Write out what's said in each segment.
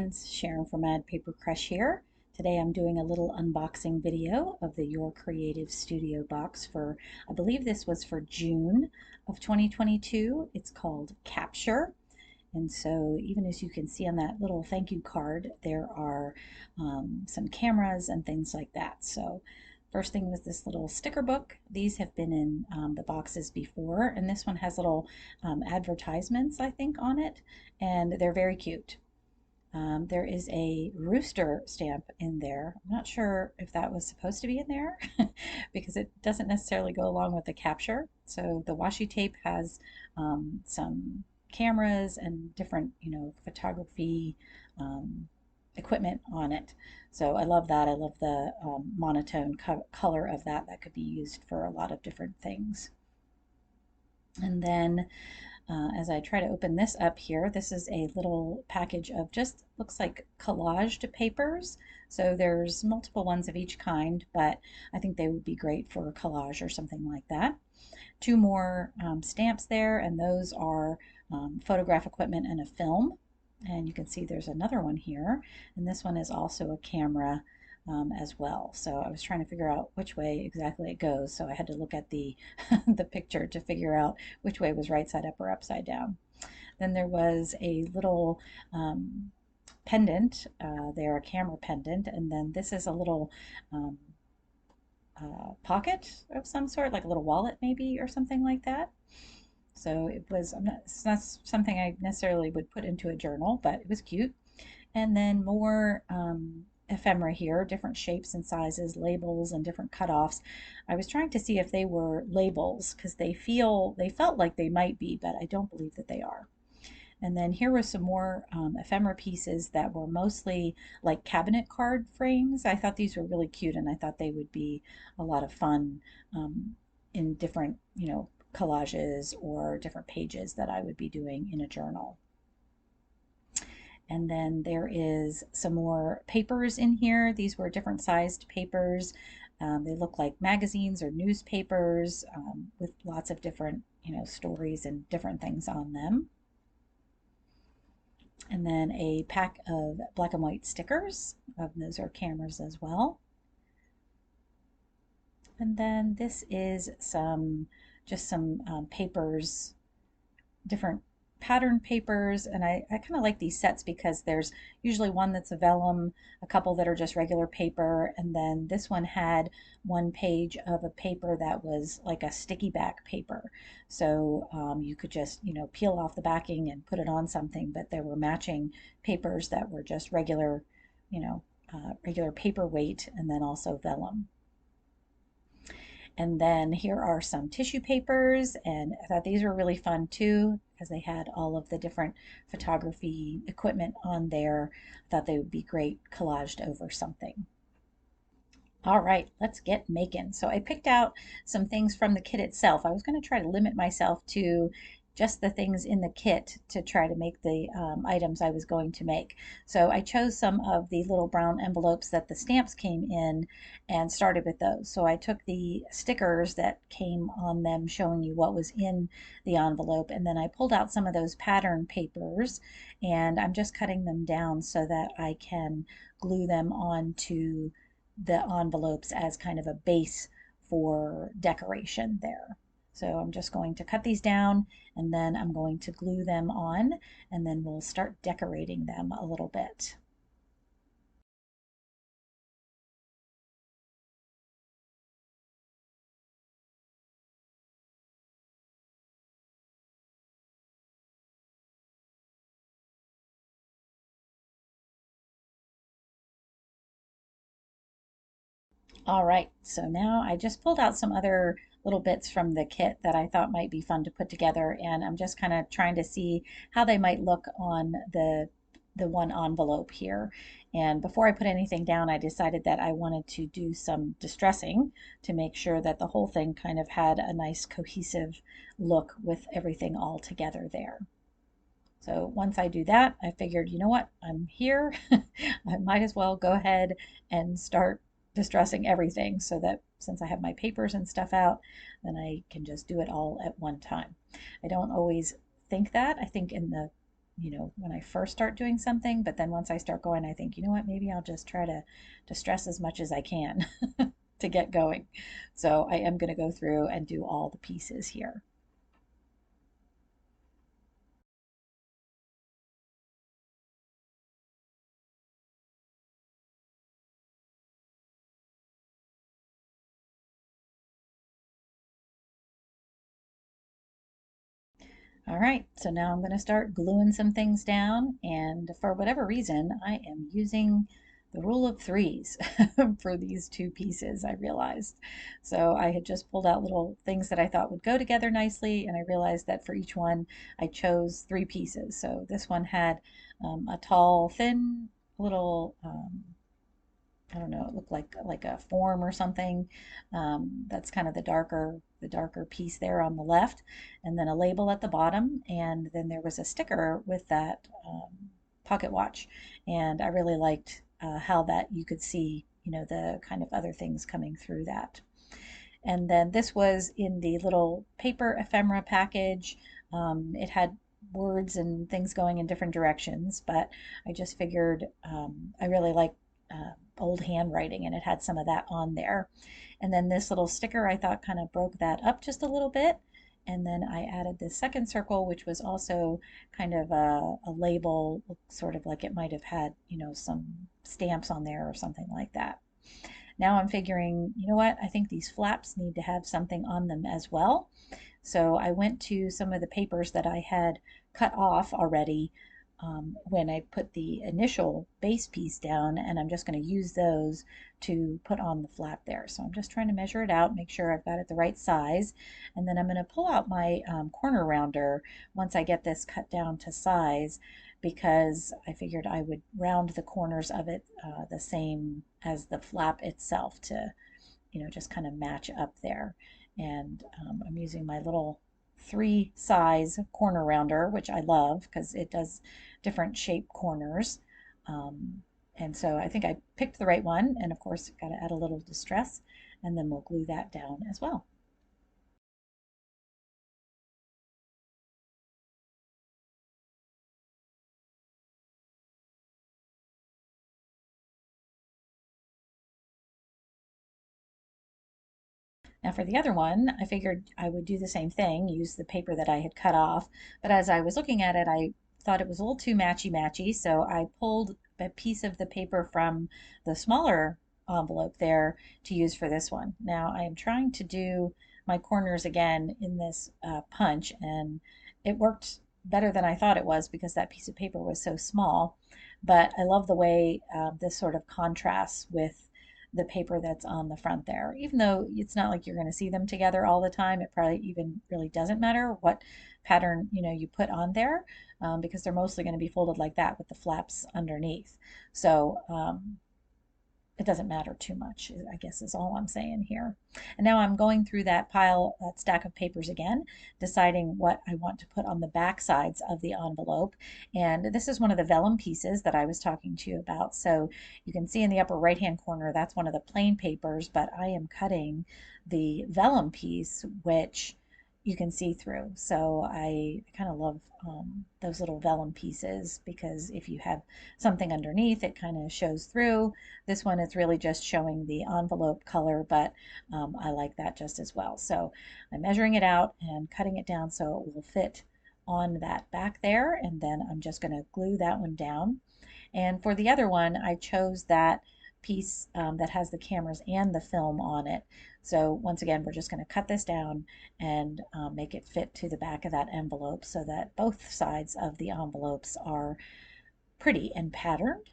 friends, Sharon from Ad Paper Crush here. Today I'm doing a little unboxing video of the Your Creative Studio box for, I believe this was for June of 2022. It's called Capture. And so even as you can see on that little thank you card, there are some cameras and things like that. So first thing was this little sticker book. These have been in the boxes before, and this one has little advertisements, I think, on it, and they're very cute. There is a rooster stamp in there. I'm not sure if that was supposed to be in there because it doesn't necessarily go along with the capture. So the washi tape has some cameras and different, photography equipment on it. So I love that. I love the monotone color of that. That could be used for a lot of different things. And then as I try to open this up here, this is a little package of just looks like collaged papers. So there's multiple ones of each kind, but I think they would be great for a collage or something like that. Two more stamps there, and those are photograph equipment and a film. And you can see there's another one here, and this one is also a camera as well. So I was trying to figure out which way exactly it goes, so I had to look at the the picture to figure out which way was right side up or upside down. Then there was a little pendant there, a camera pendant, and then this is a little pocket of some sort, like a little wallet maybe or something like that. So it's not something I necessarily would put into a journal, but it was cute. And then more ephemera here, different shapes and sizes, labels and different cutoffs. I was trying to see if they were labels because they felt like they might be, but I don't believe that they are. And then here were some more ephemera pieces that were mostly like cabinet card frames. I thought these were really cute, and I thought they would be a lot of fun in different, collages or different pages that I would be doing in a journal. And then there is some more papers in here. These were different sized papers. They look like magazines or newspapers with lots of different, stories and different things on them. And then a pack of black and white stickers. Those are cameras as well. And then this is just some papers, different pattern papers, and I kind of like these sets because there's usually one that's a vellum, a couple that are just regular paper, and then this one had one page of a paper that was like a sticky back paper. So you could just, peel off the backing and put it on something, but there were matching papers that were just regular, regular paper weight, and then also vellum. And then here are some tissue papers, and I thought these were really fun too because they had all of the different photography equipment on there. I thought they would be great collaged over something. All right, let's get making. So I picked out some things from the kit itself. I was going to try to limit myself to just the things in the kit to try to make the items I was going to make. So I chose some of the little brown envelopes that the stamps came in and started with those. So I took the stickers that came on them showing you what was in the envelope, and then I pulled out some of those pattern papers, and I'm just cutting them down so that I can glue them onto the envelopes as kind of a base for decoration there. So I'm just going to cut these down, and then I'm going to glue them on, and then we'll start decorating them a little bit. All right, so now I just pulled out some other little bits from the kit that I thought might be fun to put together, and I'm just kind of trying to see how they might look on the one envelope here. And before I put anything down, I decided that I wanted to do some distressing to make sure that the whole thing kind of had a nice cohesive look with everything all together there. So once I do that, I figured, you know what, I'm here. I might as well go ahead and start distressing everything so that since I have my papers and stuff out, then I can just do it all at one time. I don't always think that. I think in the when I first start doing something, but then once I start going, I think, you know what, maybe I'll just try to stress as much as I can to get going. So I am going to go through and do all the pieces here. All right, so now I'm going to start gluing some things down, and for whatever reason, I am using the rule of threes for these two pieces, I realized. So I had just pulled out little things that I thought would go together nicely, and I realized that for each one, I chose three pieces. So this one had a tall, thin little I don't know, it looked like a form or something. That's kind of the darker piece there on the left, and then a label at the bottom, and then there was a sticker with that pocket watch, and I really liked how that you could see, the kind of other things coming through that. And then this was in the little paper ephemera package. It had words and things going in different directions, but I just figured I really like old handwriting, and it had some of that on there. And then this little sticker I thought kind of broke that up just a little bit. And then I added this second circle, which was also kind of a label, sort of like it might have had, some stamps on there or something like that. Now I'm figuring, you know what? I think these flaps need to have something on them as well. So I went to some of the papers that I had cut off already when I put the initial base piece down, and I'm just going to use those to put on the flap there. So I'm just trying to measure it out, make sure I've got it the right size, and then I'm going to pull out my corner rounder once I get this cut down to size, because I figured I would round the corners of it the same as the flap itself to, just kind of match up there. And I'm using my little 3 size corner rounder, which I love because it does different shape corners. Um, and so I think I picked the right one. And of course, got to add a little distress, and then we'll glue that down as well. Now for the other one, I figured I would do the same thing, use the paper that I had cut off, but as I was looking at it, I thought it was a little too matchy-matchy, so I pulled a piece of the paper from the smaller envelope there to use for this one. Now I am trying to do my corners again in this punch, and it worked better than I thought it was because that piece of paper was so small, but I love the way this sort of contrasts with the paper that's on the front there. Even though it's not like you're going to see them together all the time, it probably even really doesn't matter what pattern you put on there, because they're mostly going to be folded like that with the flaps underneath. So it doesn't matter too much, I guess is all I'm saying here. And now I'm going through that stack of papers again, deciding what I want to put on the back sides of the envelope. And this is one of the vellum pieces that I was talking to you about. So you can see in the upper right hand corner, that's one of the plain papers, but I am cutting the vellum piece, which you can see through. So I kind of love those little vellum pieces, because if you have something underneath, it kind of shows through. This one is really just showing the envelope color, but I like that just as well. So I'm measuring it out and cutting it down so it will fit on that back there, and then I'm just going to glue that one down. And for the other one, I chose that piece that has the cameras and the film on it. So once again, we're just going to cut this down and make it fit to the back of that envelope so that both sides of the envelopes are pretty and patterned.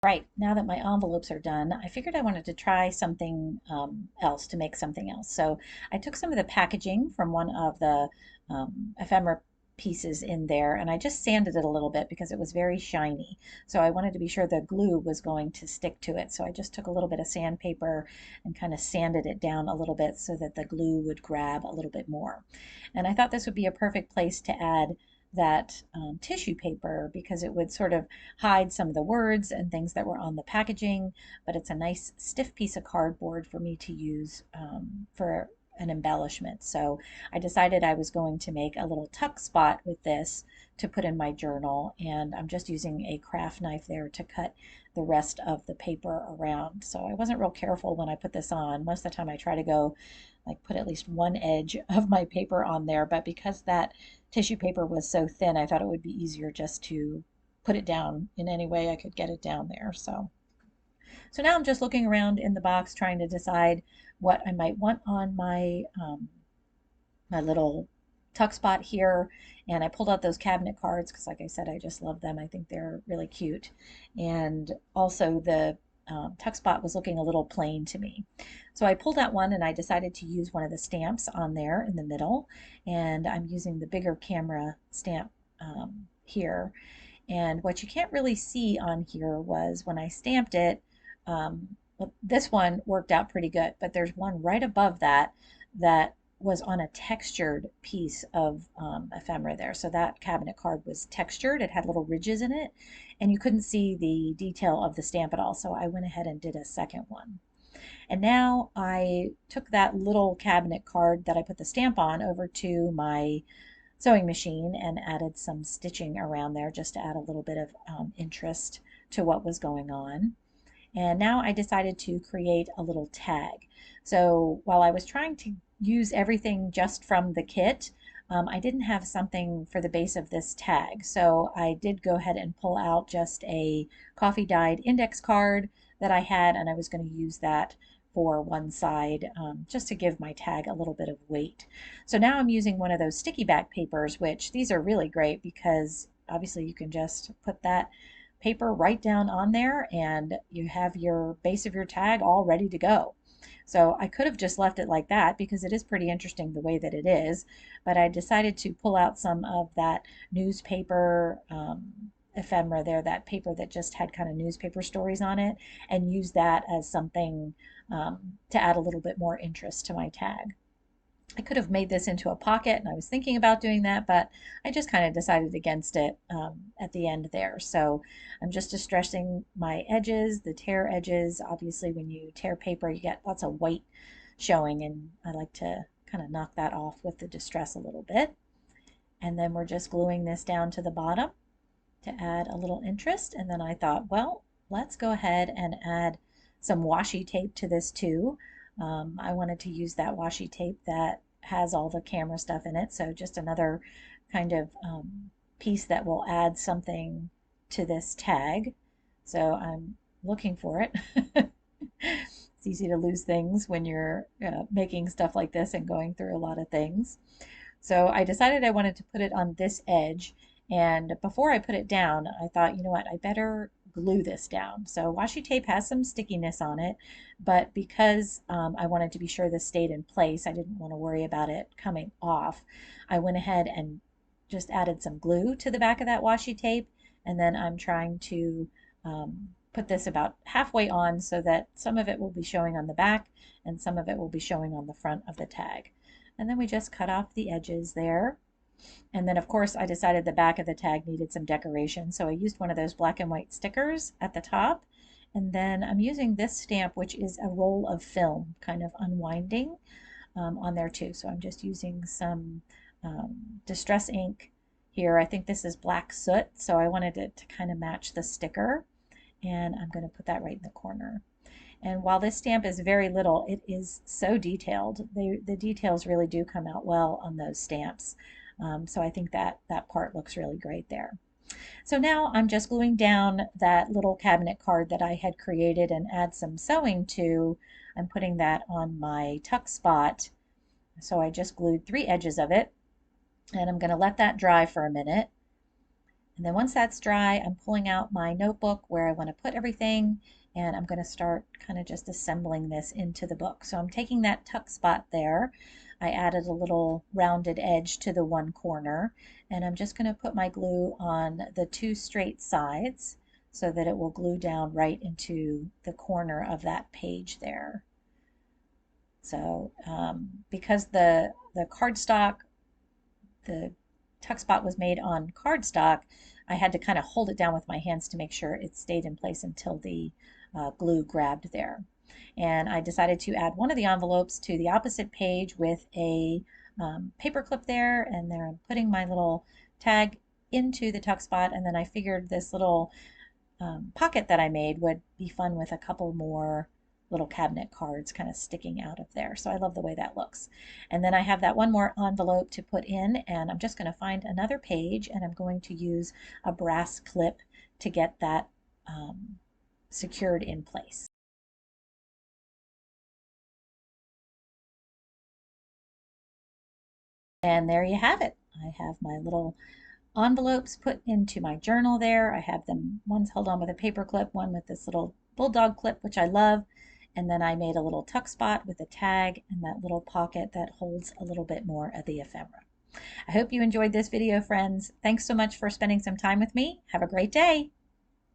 Right, now that my envelopes are done, I figured I wanted to try something else to make something else. So I took some of the packaging from one of the ephemera pieces in there, and I just sanded it a little bit because it was very shiny. So I wanted to be sure the glue was going to stick to it. So I just took a little bit of sandpaper and kind of sanded it down a little bit so that the glue would grab a little bit more. And I thought this would be a perfect place to add that tissue paper because it would sort of hide some of the words and things that were on the packaging, but it's a nice stiff piece of cardboard for me to use for an embellishment. So I decided I was going to make a little tuck spot with this to put in my journal, and I'm just using a craft knife there to cut the rest of the paper around. So I wasn't real careful when I put this on. Most of the time I try to go like put at least one edge of my paper on there, but because that tissue paper was so thin, I thought it would be easier just to put it down in any way I could get it down there. So now I'm just looking around in the box trying to decide what I might want on my little tuck spot here. And I pulled out those cabinet cards because, like I said, I just love them. I think they're really cute. And also the tuck spot was looking a little plain to me. So I pulled out one and I decided to use one of the stamps on there in the middle. And I'm using the bigger camera stamp here. And what you can't really see on here was when I stamped it, well, this one worked out pretty good, but there's one right above that that was on a textured piece of ephemera there. So that cabinet card was textured. It had little ridges in it, and you couldn't see the detail of the stamp at all. So I went ahead and did a second one. And now I took that little cabinet card that I put the stamp on over to my sewing machine and added some stitching around there just to add a little bit of interest to what was going on. And now I decided to create a little tag. So while I was trying to use everything just from the kit, I didn't have something for the base of this tag. So I did go ahead and pull out just a coffee dyed index card that I had, and I was going to use that for one side just to give my tag a little bit of weight. So now I'm using one of those sticky back papers, which these are really great because obviously you can just put that paper right down on there and you have your base of your tag all ready to go. So I could have just left it like that because it is pretty interesting the way that it is, but I decided to pull out some of that newspaper ephemera there, that paper that just had kind of newspaper stories on it, and use that as something to add a little bit more interest to my tag. I could have made this into a pocket, and I was thinking about doing that, but I just kind of decided against it at the end there. So I'm just distressing my edges, the tear edges. Obviously, when you tear paper, you get lots of white showing, and I like to kind of knock that off with the distress a little bit. And then we're just gluing this down to the bottom to add a little interest. And then I thought, well, let's go ahead and add some washi tape to this too. I wanted to use that washi tape that has all the camera stuff in it. So just another kind of piece that will add something to this tag. So I'm looking for it. It's easy to lose things when you're making stuff like this and going through a lot of things. So I decided I wanted to put it on this edge. And before I put it down, I thought, you know what, I better glue this down. So washi tape has some stickiness on it, but because I wanted to be sure this stayed in place, I didn't want to worry about it coming off. I went ahead and just added some glue to the back of that washi tape, and then I'm trying to put this about halfway on so that some of it will be showing on the back and some of it will be showing on the front of the tag. And then we just cut off the edges there. And then, of course, I decided the back of the tag needed some decoration, so I used one of those black and white stickers at the top. And then I'm using this stamp, which is a roll of film, kind of unwinding on there too. So I'm just using some distress ink here. I think this is black soot, so I wanted it to kind of match the sticker. And I'm going to put that right in the corner. And while this stamp is very little, it is so detailed. The details really do come out well on those stamps. So I think that part looks really great there. So now I'm just gluing down that little cabinet card that I had created and add some sewing to. I'm putting that on my tuck spot. So I just glued 3 edges of it, and I'm going to let that dry for a minute. And then once that's dry, I'm pulling out my notebook where I want to put everything, and I'm going to start kind of just assembling this into the book. So I'm taking that tuck spot there. I added a little rounded edge to the one corner, and I'm just going to put my glue on the two straight sides so that it will glue down right into the corner of that page there. So because the cardstock, the tuck spot was made on cardstock, I had to kind of hold it down with my hands to make sure it stayed in place until the glue grabbed there. And I decided to add one of the envelopes to the opposite page with a paper clip there, and there I'm putting my little tag into the tuck spot, and then I figured this little pocket that I made would be fun with a couple more little cabinet cards kind of sticking out of there. So I love the way that looks. And then I have that one more envelope to put in, and I'm just going to find another page, and I'm going to use a brass clip to get that secured in place. And there you have it. I have my little envelopes put into my journal there. I have them, one's held on with a paper clip, one with this little bulldog clip, which I love. And then I made a little tuck spot with a tag and that little pocket that holds a little bit more of the ephemera. I hope you enjoyed this video, friends. Thanks so much for spending some time with me. Have a great day.